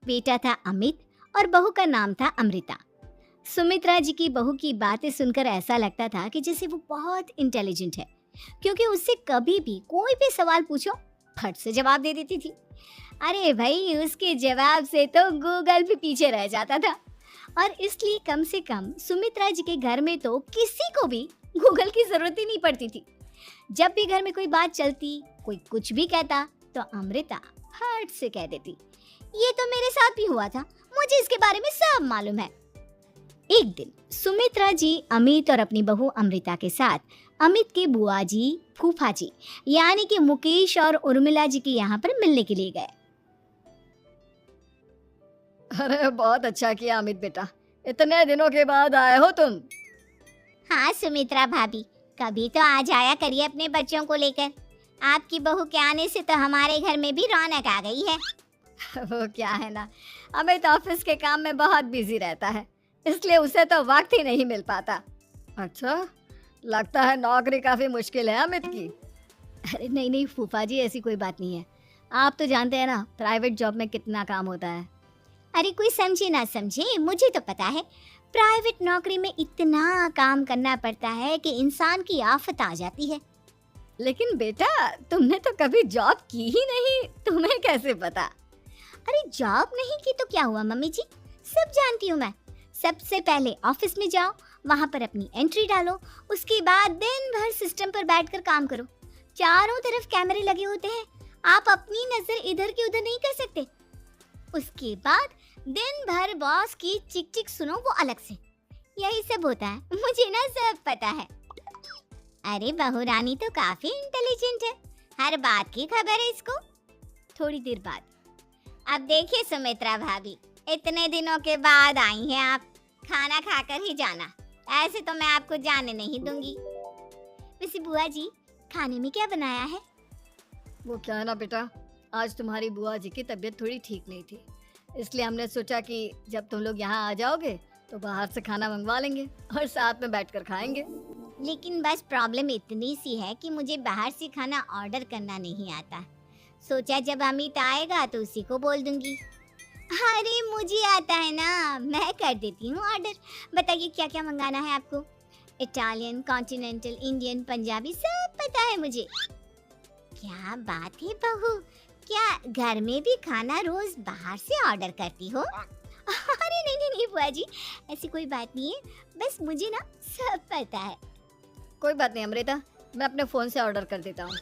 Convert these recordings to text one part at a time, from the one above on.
बेटा था अमित और बहू का नाम था अमृता। सुमित्रा जी की बहू की बातें सुनकर ऐसा लगता था कि जैसे वो बहुत इंटेलिजेंट है, क्योंकि उससे कभी भी कोई भी सवाल पूछो फट से जवाब दे देती थी। अरे भाई, उसके जवाब से तो गूगल भी पीछे रह जाता था। और इसलिए कम से कम सुमित्रा जी के घर में तो किसी को भी गूगल की जरूरत ही नहीं पड़ती थी। जब भी घर में कोई बात चलती, कोई कुछ भी कहता, तो अमृता हट से कह देती, ये तो मेरे साथ भी हुआ था, मुझे इसके बारे में सब मालूम है। एक दिन सुमित्रा जी अमित और अपनी बहू अमृता के साथ अमित के बुआ जी, फूफा जी यानी कि मुकेश और उर्मिला जी के यहाँ पर मिलने के लिए गए। अरे बहुत अच्छा किया अमित बेटा, इतने दिनों के बाद आए हो तुम। हाँ सुमित्रा भाभी, कभी तो आ जाया करिए अपने बच्चों को लेकर। आपकी बहू के आने से तो हमारे घर में भी रौनक आ गई है। वो क्या है ना, अमित ऑफिस के काम में बहुत बिजी रहता है, इसलिए उसे तो वक्त ही नहीं मिल पाता। अच्छा, लगता है नौकरी काफी मुश्किल है अमित की। अरे नहीं नहीं फूफा जी, ऐसी कोई बात नहीं है। आप तो जानते हैं ना प्राइवेट जॉब में कितना काम होता है। अरे कोई समझे ना समझे, मुझे तो पता है प्राइवेट नौकरी में इतना काम करना पड़ता है कि इंसान की आफत आ जाती है। लेकिन बेटा, तुमने तो कभी जॉब की ही नहीं, तुम्हें कैसे पता? अरे जॉब नहीं की तो क्या हुआ मम्मी जी, सब जानती हूँ मैं। सबसे पहले ऑफिस में जाओ, वहाँ पर अपनी एंट्री डालो, उसके बाद दिन भर सिस्टम पर बैठकर काम करो। चारों तरफ कैमरे लगे होते हैं, आप अपनी नजर इधर की उधर नहीं कर सकते। उसके बाद दिन भर बॉस की चिक चिक सुनो, वो अलग से। यही सब होता है, मुझे ना सब पता है। अरे बहू रानी तो काफी इंटेलिजेंट है, हर बात की खबर है इसको। थोड़ी देर बाद, अब देखिए सुमित्रा भाभी, इतने दिनों के बाद आई हैं आप, खाना खाकर ही जाना, ऐसे तो मैं आपको जाने नहीं दूंगी। वैसे बुआ जी, खाने में क्या बनाया है? वो क्या है ना बेटा, आज तुम्हारी बुआ जी की तबीयत थोड़ी ठीक नहीं थी, इसलिए हमने सोचा कि जब तुम लोग यहाँ आ जाओगे तो बाहर से खाना मंगवा लेंगे और साथ में बैठकर खाएंगे। लेकिन बस प्रॉब्लम इतनी सी है कि मुझे बाहर से खाना ऑर्डर करना नहीं आता। सोचा जब अमित आएगा तो उसी को बोल दूंगी। अरे मुझे आता है ना, मैं कर देती हूँ ऑर्डर। बताइए क्या क्या मंगाना है आपको? इटालियन, कॉन्टिनेंटल, इंडियन, पंजाबी, सब पता है मुझे। क्या बात है बहू, क्या घर में भी खाना रोज बाहर से ऑर्डर करती हो? अरे नहीं नहीं नहीं बुआ जी, ऐसी कोई बात नहीं है, बस मुझे ना सब पता है। कोई बात नहीं अमृता, मैं अपने फ़ोन से ऑर्डर कर देता हूँ।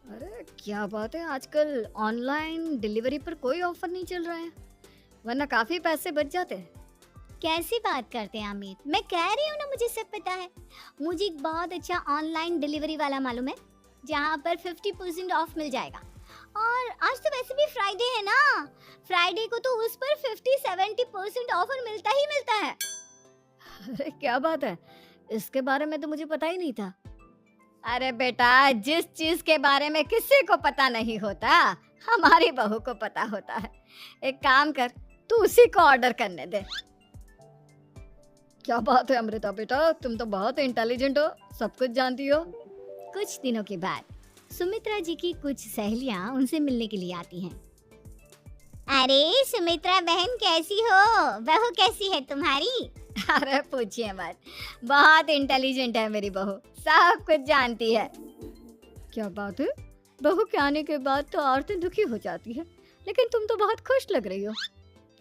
अरे क्या बात है, आजकल ऑनलाइन डिलीवरी पर कोई ऑफर नहीं चल रहा है, वरना काफ़ी पैसे बच जाते हैं। कैसी बात करते हैं अमित, मैं कह रही हूँ ना मुझे सब पता है। मुझे एक बहुत अच्छा ऑनलाइन डिलीवरी वाला मालूम है, जहाँ पर 50% ऑफ मिल जाएगा। और आज तो वैसे भी फ्राइडे है ना, फ्राइडे को तो उस पर 50-70% ऑफर मिलता ही मिलता है। अरे क्या बात है, इसके बारे में तो मुझे पता ही नहीं था। अरे बेटा, जिस चीज के बारे में किसी को पता नहीं होता, हमारी बहू को पता होता है। एक काम कर, तू उसी को ऑर्डर करने दे। क्या बात है अमृता बेटा, तुम तो बहुत इंटेलिजेंट हो, सब कुछ जानती हो। कुछ दिनों के बाद सुमित्रा जी की कुछ सहेलियां उनसे मिलने के लिए आती हैं। अरे सुमित्रा बहन कैसी हो, बहू कैसी है तुम्हारी? अरे पूछिए मत, बहुत इंटेलिजेंट है मेरी बहू, सब कुछ जानती है। क्या बात है, बहू के आने के बाद तो औरतें दुखी हो जाती है, लेकिन तुम तो बहुत खुश लग रही हो।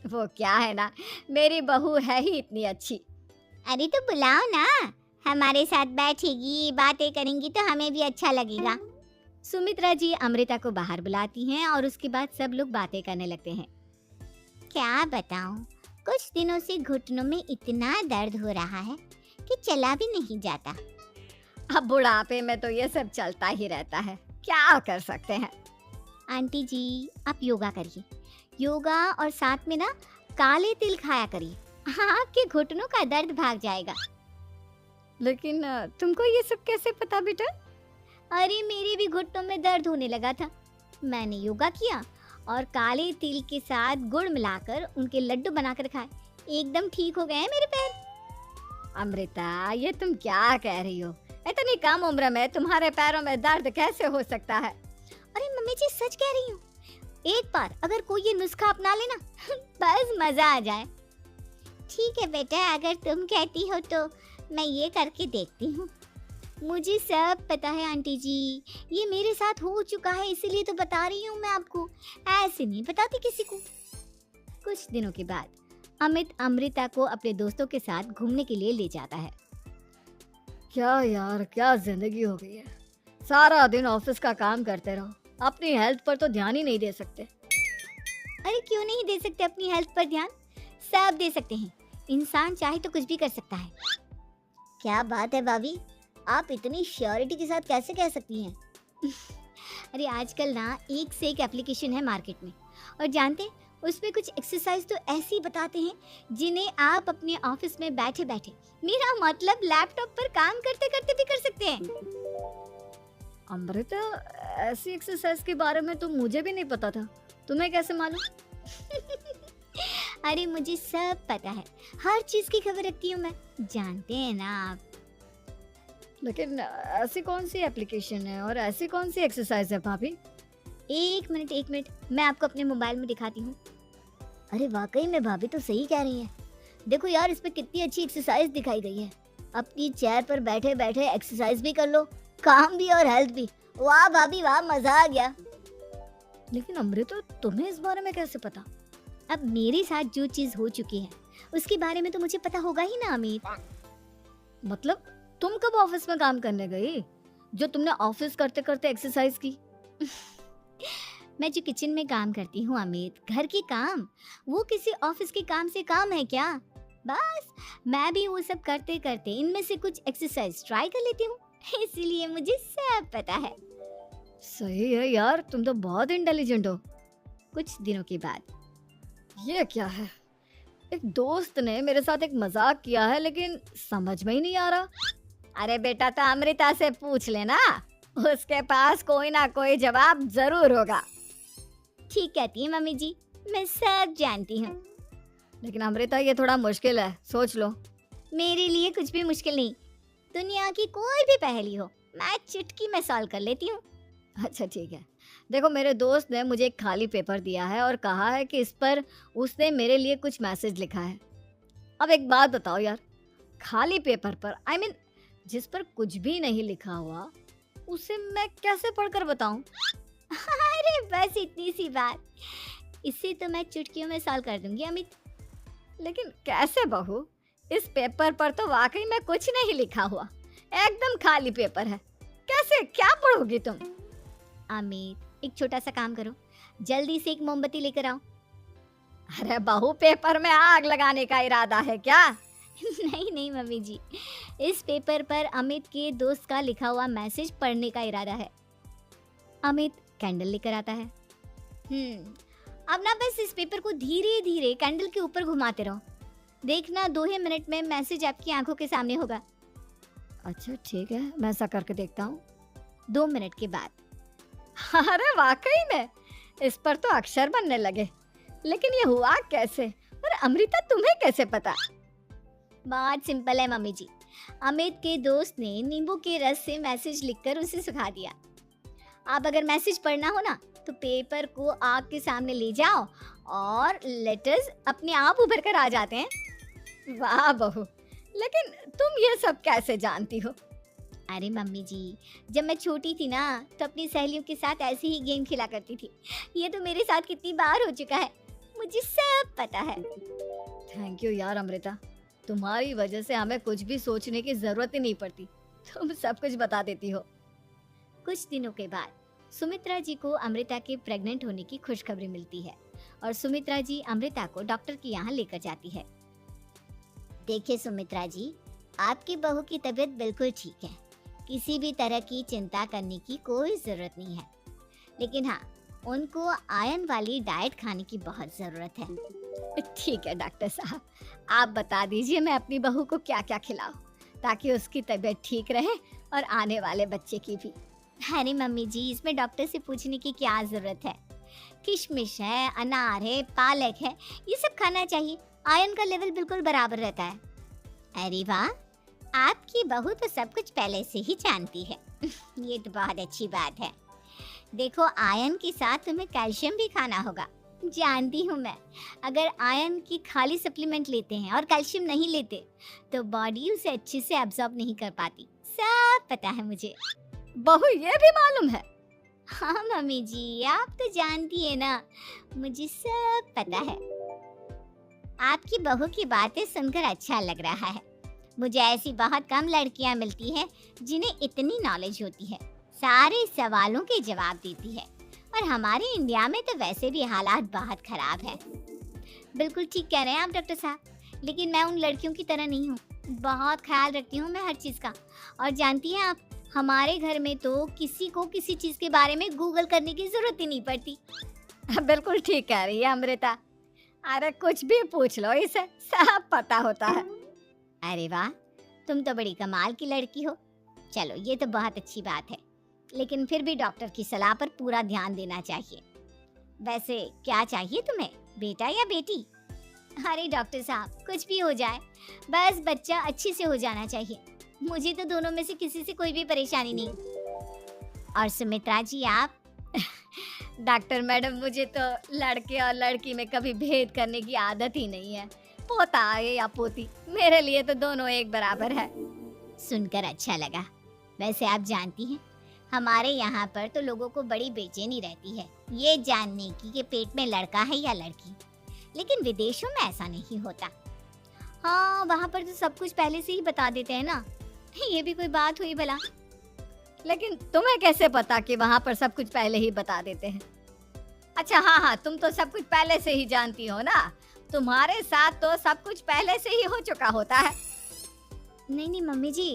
वो क्या है ना, मेरी बहू है ही इतनी अच्छी। अरे तो बुलाओ ना, हमारे साथ बैठेगी, बातें करेंगी तो हमें भी अच्छा लगेगा। सुमित्रा जी अमृता को बाहर बुलाती हैं और उसके बाद सब लोग बातें करने लगते हैं। क्या बताऊं, कुछ दिनों से घुटनों में इतना दर्द हो रहा है कि चला भी नहीं जाता। अब बुढ़ापे में तो ये सब चलता ही रहता है, क्या कर सकते हैं। आंटी जी, आप योगा करिए, योगा और साथ में ना काले तिल खाया करिए, आपके घुटनों का दर्द भाग जाएगा। लेकिन तुमको ये सब कैसे पता बेटा? अरे मेरे भी घुटनों में दर्द होने लगा था, मैंने योगा किया और काले तिल के साथ गुड़ मिलाकर उनके लड्डू बनाकर खाए, एकदम ठीक हो गए हैं मेरे पैर। अमृता, ये तुम क्या कह रही हो? इतनी कम उम्र में तुम्हारे पैरों में दर्द कैसे हो सकता है? अरे मम्मी जी सच कह रही हूँ, एक बार अगर कोई ये नुस्खा अपना लेना बस मजा आ जाए। ठीक है बेटा, अगर तुम कहती हो तो मैं ये करके देखती हूँ। मुझे सब पता है आंटी जी, ये मेरे साथ हो चुका है, इसीलिए तो बता रही हूँ मैं आपको, ऐसे नहीं बताती किसी को। कुछ दिनों के बाद अमित अमृता को अपने दोस्तों के साथ घूमने के लिए ले जाता है। क्या यार, क्या जिंदगी हो गई है। सारा दिन ऑफिस का काम करते रहो, अपनी हेल्थ पर तो ध्यान ही नहीं दे सकते। अरे क्यों नहीं दे सकते अपनी हेल्थ पर ध्यान? सब दे सकते हैं, इंसान चाहे तो कुछ भी कर सकता है। क्या बात है भाभी, आप इतनी श्योरिटी के साथ कैसे कह सकती हैं? अरे आजकल ना एक से एक एप्लीकेशन है मार्केट में, और जानते हैं उसमें कुछ एक्सरसाइज तो ऐसी बताते हैं जिन्हें आप अपने ऑफिस में बैठे बैठे, मेरा मतलब लैपटॉप पर काम करते करते भी कर सकते हैं। अमृता, ऐसी एक्सरसाइज के बारे में तो मुझे भी नहीं पता था, तुम्हें कैसे मालूम? अरे मुझे सब पता है, हर चीज की खबर रखती हूँ मैं, जानते हैं ना आप। लेकिन ऐसी कौन सी एप्लीकेशन है और ऐसी कौन सी एक्सरसाइज है भाभी? एक मिनट, मैं आपको अपने मोबाइल में दिखाती हूँ। अरे वाकई में भाभी तो सही कह रही हैं। देखो यार, इस पे कितनी अच्छी एक्सरसाइज दिखाई गई है। अपनी चेयर पर बैठे बैठे एक्सरसाइज भी कर लो, काम भी और हेल्थ भी। वाह भाभी वाह, मजा आ गया। लेकिन अमृता, तुम्हें इस बारे में कैसे पता? अब मेरे साथ जो चीज हो चुकी है उसके बारे में तो मुझे पता होगा ही ना अमित। मतलब तुम कब ऑफिस में काम करने गई जो तुमने ऑफिस करते करते एक्सरसाइज की? मैं जो किचन में काम करती हूँ अमित, घर के काम, वो किसी ऑफिस के काम से काम है क्या? बस मैं भी वो सब करते करते इनमें से कुछ एक्सरसाइज ट्राई कर लेती हूँ, इसीलिए मुझे सब पता है। सही है यार, तुम तो बहुत इंटेलिजेंट हो। कुछ दिनों के बाद ये क्या है? एक दोस्त ने मेरे साथ एक मजाक किया है, लेकिन समझ में ही नहीं आ रहा। अरे बेटा, तो अमृता से पूछ लेना, उसके पास कोई ना कोई जवाब जरूर होगा। ठीक कहती है मम्मी जी, मैं सब जानती हूँ। लेकिन अमृता, ये थोड़ा मुश्किल है, सोच लो। मेरे लिए कुछ भी मुश्किल नहीं, दुनिया की कोई भी पहेली हो मैं चुटकी में सॉल्व कर लेती हूँ। अच्छा ठीक है, देखो मेरे दोस्त ने मुझे एक खाली पेपर दिया है और कहा है कि इस पर उसने मेरे लिए कुछ मैसेज लिखा है। अब एक बात बताओ यार, खाली पेपर पर, I mean, जिस पर कुछ भी नहीं लिखा हुआ, उसे मैं कैसे पढ़कर बताऊं? अरे बस इतनी सी बात, इसे तो मैं चुटकियों में सॉल्व कर दूंगी अमित। लेकिन कैसे बहू? इस पेपर पर तो वाकई में कुछ नहीं लिखा हुआ, एकदम खाली पेपर है, कैसे, क्या पढ़ोगी तुम? अमित, एक छोटा सा काम करो, जल्दी से एक मोमबत्ती लेकर आओ। अरे बहू, पेपर में आग लगाने का इरादा है क्या? नहीं मम्मी जी, इस पेपर पर अमित के दोस्त का लिखा हुआ मैसेज पढ़ने का इरादा है। अमित कैंडल लेकर आता है। अब ना बस इस पेपर को धीरे धीरे कैंडल के ऊपर घुमाते रहो, देखना 2 ही मिनट में मैसेज आपकी आंखों के सामने होगा। अच्छा ठीक है, मैं ऐसा करके देखता हूँ। 2 मिनट के बाद, अरे वाकई में इस पर तो अक्षर बनने लगे, लेकिन ये हुआ कैसे? और अमृता, तुम्हें कैसे पता? बहुत सिंपल है मम्मी जी, अमित के दोस्त ने नींबू के रस से मैसेज लिखकर उसे सुखा दिया। आप अगर मैसेज पढ़ना हो ना तो पेपर को आग के सामने ले जाओ और लेटर्स अपने आप उभर कर आ जाते हैं। वाह बहू, लेकिन तुम ये सब कैसे जानती हो? अरे मम्मी जी, जब मैं छोटी थी ना तो अपनी सहेलियों के साथ ऐसे ही गेम खेला करती थी। ये तो मेरे साथ कितनी बार हो चुका है, मुझे सब पता है। थैंक यू यार अमृता, तुम्हारी वजह से हमें कुछ भी सोचने की जरूरत ही नहीं पड़ती, तुम सब कुछ बता देती हो। कुछ दिनों के बाद सुमित्रा जी को अमृता के प्रेग्नेंट होने की खुशखबरी मिलती है और सुमित्रा जी अमृता को डॉक्टर के यहाँ लेकर जाती है। देखिए सुमित्रा जी, आपकी बहू की तबीयत बिल्कुल ठीक है, किसी भी तरह की चिंता करने की कोई जरूरत नहीं है, लेकिन हाँ, उनको आयरन वाली डाइट खाने की बहुत जरूरत है। ठीक है डॉक्टर साहब, आप बता दीजिए मैं अपनी बहू को क्या क्या खिलाऊं ताकि उसकी तबीयत ठीक रहे और आने वाले बच्चे की भी। अरे मम्मी जी, इसमें डॉक्टर से पूछने की क्या जरूरत है, किशमिश है, अनार है, पालक है, ये सब खाना चाहिए, आयरन का लेवल बिल्कुल बराबर रहता है। अरे वाह, आपकी बहू तो सब कुछ पहले से ही जानती है। ये तो बहुत अच्छी बात है। देखो, आयरन के साथ तुम्हें कैल्शियम भी खाना होगा। जानती हूँ मैं, अगर आयरन की खाली सप्लीमेंट लेते हैं और कैल्शियम नहीं लेते तो बॉडी उसे अच्छे से एब्जॉर्ब नहीं कर पाती। सब पता है मुझे। बहू ये भी मालूम है? हाँ मम्मी जी, आप तो जानती है ना, मुझे सब पता है। आपकी बहू की बातें सुनकर अच्छा लग रहा है। मुझे ऐसी बहुत कम लड़कियां मिलती हैं जिन्हें इतनी नॉलेज होती है, सारे सवालों के जवाब देती है। और हमारे इंडिया में तो वैसे भी हालात बहुत खराब है। बिल्कुल ठीक कह रहे हैं आप डॉक्टर साहब, लेकिन मैं उन लड़कियों की तरह नहीं हूँ। बहुत ख्याल रखती हूँ मैं हर चीज़ का। और जानती हैं आप, हमारे घर में तो किसी को किसी चीज़ के बारे में गूगल करने की ज़रूरत ही नहीं पड़ती। बिल्कुल ठीक कह रही है अमृता। अरे कुछ भी पूछ लो, इसे सब पता होता है। अरे वाह, तुम तो बड़ी कमाल की लड़की हो। चलो, ये तो बहुत अच्छी बात है, लेकिन फिर भी डॉक्टर की सलाह पर पूरा ध्यान देना चाहिए। वैसे क्या चाहिए तुम्हें, बेटा या बेटी? अरे डॉक्टर साहब, कुछ भी हो जाए, बस बच्चा अच्छे से हो जाना चाहिए। मुझे तो दोनों में से किसी से कोई भी परेशानी नहीं। और सुमित्रा जी, आप? डॉक्टर मैडम, मुझे तो लड़के और लड़की में कभी भेद करने की आदत ही नहीं है। पोता आए या पोती, मेरे लिए तो दोनों एक बराबर है। सुनकर अच्छा लगा। वैसे आप जानती हैं, हमारे यहाँ पर तो लोगों को बड़ी बेचैनी रहती है ये जानने की कि पेट में लड़का है या लड़की, लेकिन विदेशों में ऐसा नहीं होता। हाँ, वहाँ पर तो सब कुछ पहले से ही बता देते हैं ना। ये भी कोई बात हुई भला? लेकिन तुम्हें कैसे पता कि वहाँ पर सब कुछ पहले ही बता देते हैं? अच्छा हाँ हाँ, तुम तो सब कुछ पहले से ही जानती हो ना। तुम्हारे साथ तो सब कुछ पहले से ही हो चुका होता है। नहीं नहीं मम्मी जी,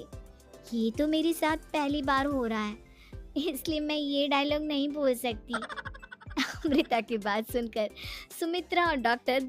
ये तो मेरे साथ पहली बार हो रहा है, इसलिए मैं ये डायलॉग नहीं बोल सकती। अमृता की बात सुनकर सुमित्रा और डॉक्टर